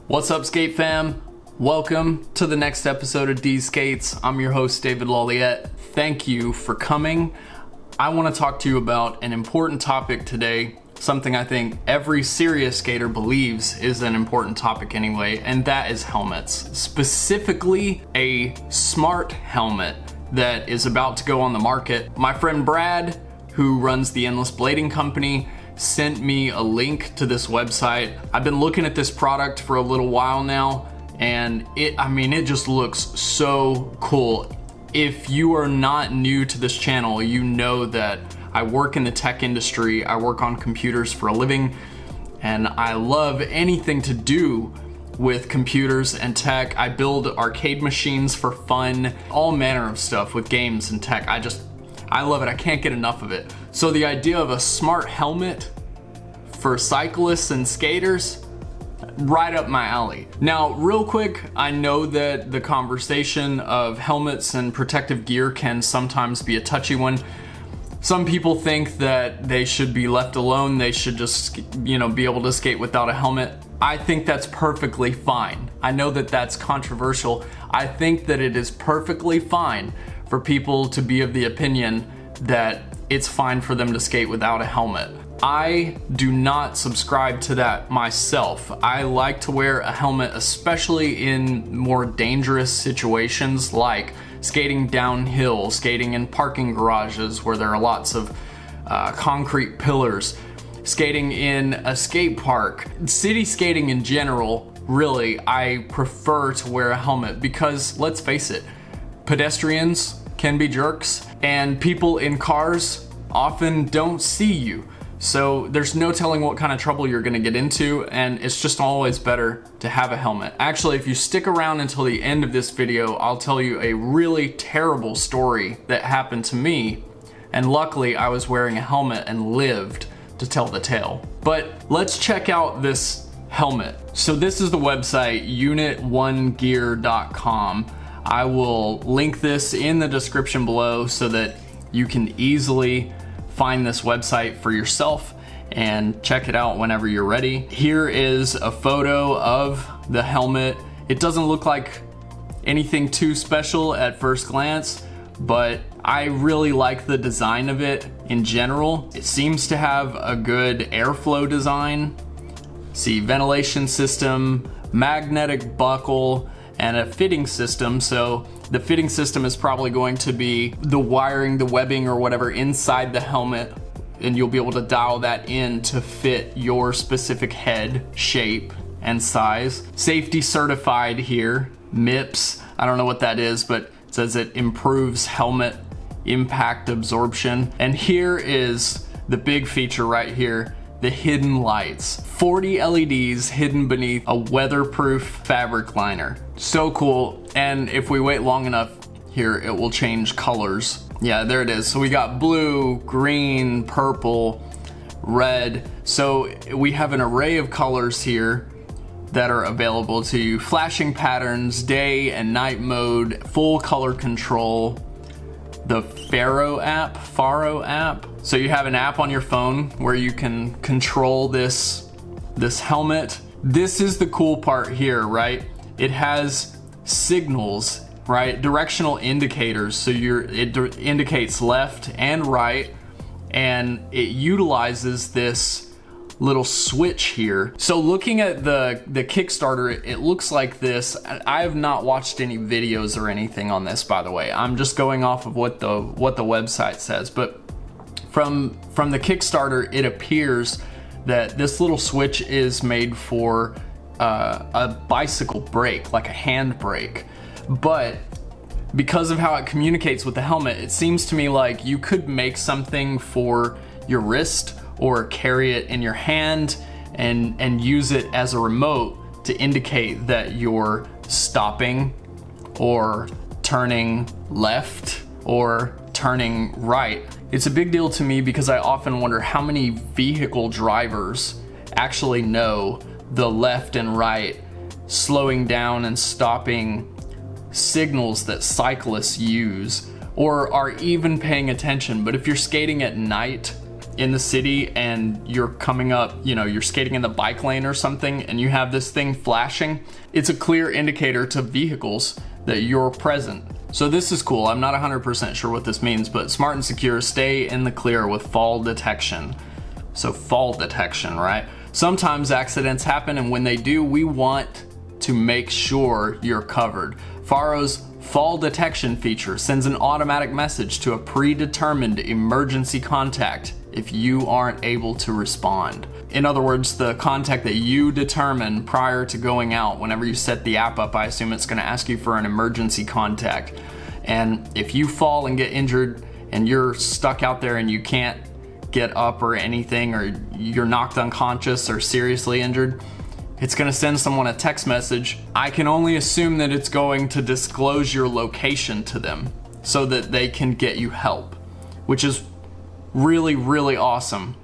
What's up, skate fam? Welcome to the next episode of Deez Skates. I'm your host, David Laliette. Thank you for coming. I want to talk to you about an important topic today, something I think every serious skater believes is an important topic anyway, and that is helmets. Specifically, a smart helmet that is about to go on the market. My friend Brad, who runs the Endless Blading Company, sent me a link to this website. I've been looking at this product for a little while now, and it just looks so cool. If you are not new to this channel, you know that I work in the tech industry. I work on computers for a living, and I love anything to do with computers and tech. I build arcade machines for fun, all manner of stuff with games and tech. I love it. I can't get enough of it. So the idea of a smart helmet for cyclists and skaters, right up my alley. Now, real quick, I know that the conversation of helmets and protective gear can sometimes be a touchy one. Some people think that they should be left alone. They should just, be able to skate without a helmet. I think that's perfectly fine. I know that that's controversial. I think that it is perfectly fine for people to be of the opinion that it's fine for them to skate without a helmet. I do not subscribe to that myself. I like to wear a helmet, especially in more dangerous situations like skating downhill, skating in parking garages where there are lots of concrete pillars, skating in a skate park. City skating in general, really, I prefer to wear a helmet because, let's face it, pedestrians can be jerks, and people in cars often don't see you. So there's no telling what kind of trouble you're gonna get into, and it's just always better to have a helmet. Actually, if you stick around until the end of this video, I'll tell you a really terrible story that happened to me, and luckily I was wearing a helmet and lived to tell the tale. But let's check out this helmet. So this is the website, unit1gear.com. I will link this in the description below so that you can easily find this website for yourself and check it out whenever you're ready. Here is a photo of the helmet. It doesn't look like anything too special at first glance, but I really like the design of it in general. It seems to have a good airflow design. See, ventilation system, magnetic buckle, and a fitting system. So the fitting system is probably going to be the wiring, the webbing or whatever inside the helmet, and you'll be able to dial that in to fit your specific head shape and size. Safety certified here, MIPS. I don't know what that is, but it says it improves helmet impact absorption. And here is the big feature right here, the hidden lights. 40 LEDs hidden beneath a weatherproof fabric liner. So cool. And if we wait long enough here, it will change colors. Yeah, there it is. So we got blue, green, purple, red. So we have an array of colors here that are available to you. Flashing patterns, day and night mode, full color control. The Faro app. So you have an app on your phone where you can control this helmet. This is the cool part here, right? It has signals, right? Directional indicators. So it indicates left and right, and it utilizes this little switch here. So looking at the Kickstarter, it looks like this. I have not watched any videos or anything on this, by the way. I'm just going off of what the website says. But from the Kickstarter, it appears that this little switch is made for a bicycle brake, like a hand brake. But because of how it communicates with the helmet, it seems to me like you could make something for your wrist or carry it in your hand and use it as a remote to indicate that you're stopping or turning left or turning right. It's a big deal to me because I often wonder how many vehicle drivers actually know the left and right, slowing down and stopping signals that cyclists use, or are even paying attention. But if you're skating at night in the city and you're coming up, you're skating in the bike lane or something, and you have this thing flashing, it's a clear indicator to vehicles that you're present. So this is cool. I'm not 100% sure what this means, but smart and secure, stay in the clear with fall detection. So fall detection, right? Sometimes accidents happen, and when they do, we want to make sure you're covered. Faro's fall detection feature sends an automatic message to a predetermined emergency contact if you aren't able to respond. In other words, the contact that you determine prior to going out. Whenever you set the app up, I assume it's going to ask you for an emergency contact. And if you fall and get injured and you're stuck out there and you can't get up or anything, or you're knocked unconscious or seriously injured, it's going to send someone a text message. I can only assume that it's going to disclose your location to them so that they can get you help, which is really, really awesome.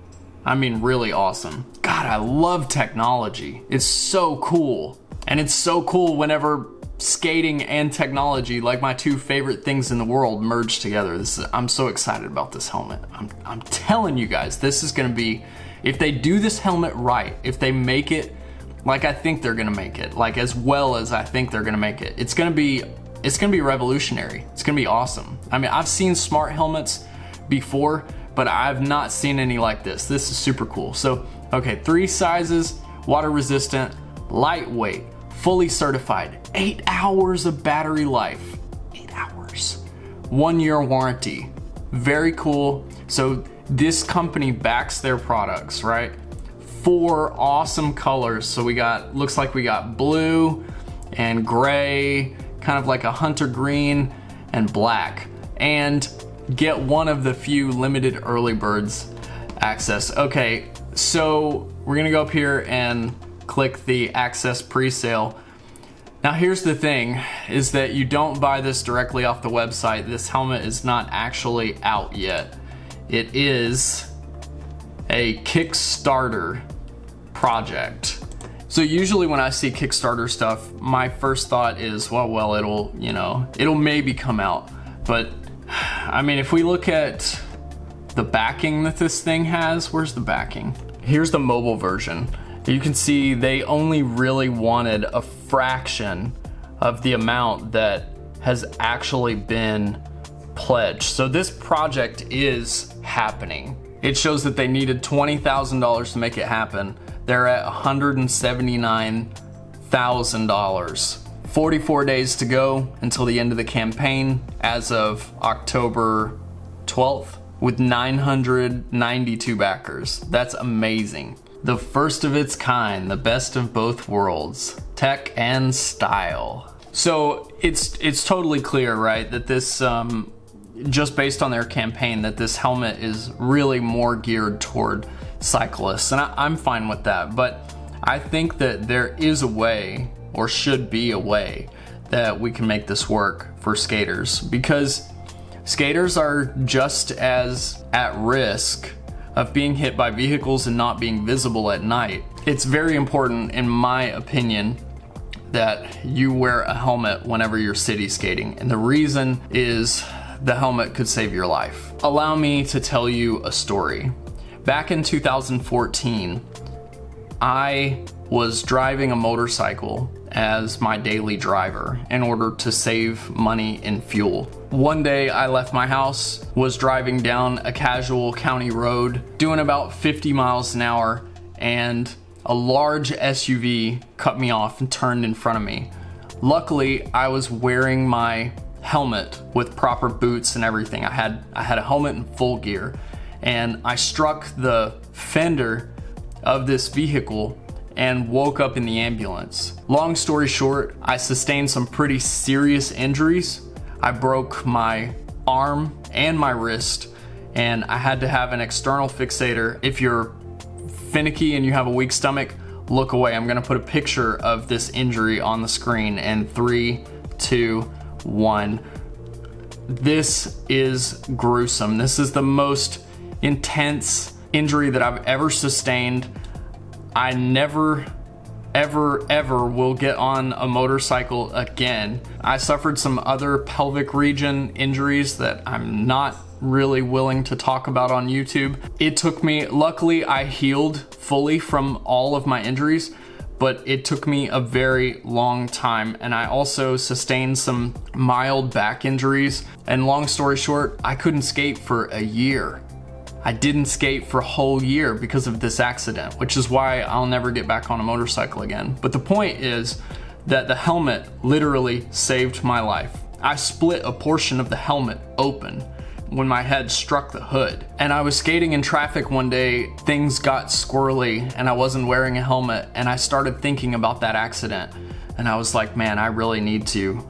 I mean, really awesome. God, I love technology. It's so cool. And it's so cool whenever skating and technology, like my two favorite things in the world, merge together. I'm so excited about this helmet. I'm telling you guys, this is going to be, if they do this helmet right, if they make it like I think they're gonna make it, like as well as I think they're gonna make it, it's gonna be revolutionary. It's gonna be awesome. I mean, I've seen smart helmets before, but I've not seen any like this. This is super cool. So, okay, 3 sizes, water resistant, lightweight, fully certified, 8 hours of battery life, 8 hours, 1-year warranty, very cool. So this company backs their products, right? 4 awesome colors. So looks like we got blue and gray, kind of like a hunter green, and black. And get one of the few limited early birds access. Okay, so we're gonna go up here and click the access pre-sale. Now here's the thing, is that you don't buy this directly off the website. This helmet is not actually out yet. It is a Kickstarter project. So usually when I see Kickstarter stuff, my first thought is, well, it'll maybe come out. But I mean, if we look at the backing that this thing has, where's the backing? Here's the mobile version. You can see they only really wanted a fraction of the amount that has actually been pledged. So this project is happening. It shows that they needed $20,000 to make it happen. They're at $179,000. 44 days to go until the end of the campaign as of October 12th with 992 backers. That's amazing. The first of its kind, the best of both worlds, tech and style. So it's totally clear, right, that this, just based on their campaign, that this helmet is really more geared toward cyclists, and I'm fine with that. But I think that there is a way, or should be a way, that we can make this work for skaters, because skaters are just as at risk of being hit by vehicles and not being visible at night. It's very important, in my opinion, that you wear a helmet whenever you're city skating, and the reason is the helmet could save your life. Allow me to tell you a story. Back in 2014, I was driving a motorcycle as my daily driver in order to save money in fuel. One day I left my house, was driving down a casual county road, doing about 50 miles an hour, and a large SUV cut me off and turned in front of me. Luckily, I was wearing my helmet with proper boots and everything. I had a helmet in full gear, and I struck the fender of this vehicle and woke up in the ambulance. Long story short, I sustained some pretty serious injuries. I broke my arm and my wrist, and I had to have an external fixator. If you're finicky and you have a weak stomach, look away. I'm gonna put a picture of this injury on the screen in 3, 2, 1. This is gruesome. This is the most intense injury that I've ever sustained. I never, ever will get on a motorcycle again. I suffered some other pelvic region injuries that I'm not really willing to talk about on YouTube. It took me, luckily I healed fully from all of my injuries, but it took me a very long time, and I also sustained some mild back injuries, and long story short, I couldn't skate for a year. I didn't skate for a whole year because of this accident, which is why I'll never get back on a motorcycle again. But the point is that the helmet literally saved my life. I split a portion of the helmet open when my head struck the hood. And I was skating in traffic one day, things got squirrely and I wasn't wearing a helmet, and I started thinking about that accident. And I was like, man, I really need to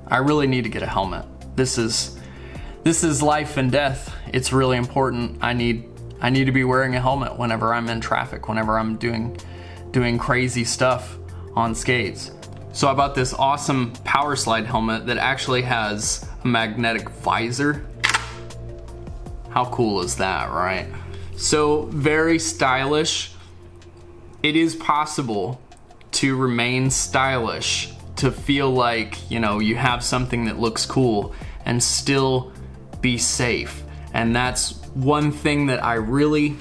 get a helmet. This is life and death. It's really important. I need to be wearing a helmet whenever I'm in traffic, whenever I'm doing crazy stuff on skates. So I bought this awesome power slide helmet that actually has a magnetic visor. How cool is that, right? So very stylish. It is possible to remain stylish, to feel like, you know, you have something that looks cool and still be safe. And that's one thing that I really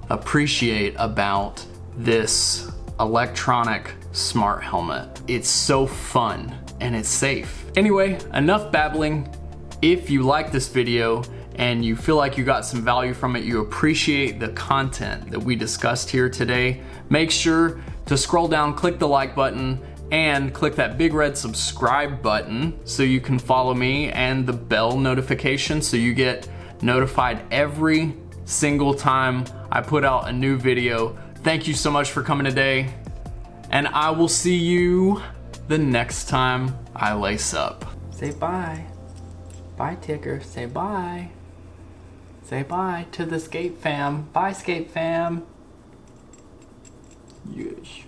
appreciate about this electronic smart helmet. It's so fun and it's safe. Anyway, enough babbling. If you like this video and you feel like you got some value from it, you appreciate the content that we discussed here today, make sure to scroll down, click the like button, and click that big red subscribe button so you can follow me, and the bell notification so you get notified every single time I put out a new video. Thank you so much for coming today, and I will see you the next time I lace up. Say bye. Bye, Tigger. Say bye. Say bye to the skate fam. Bye, skate fam. Yes.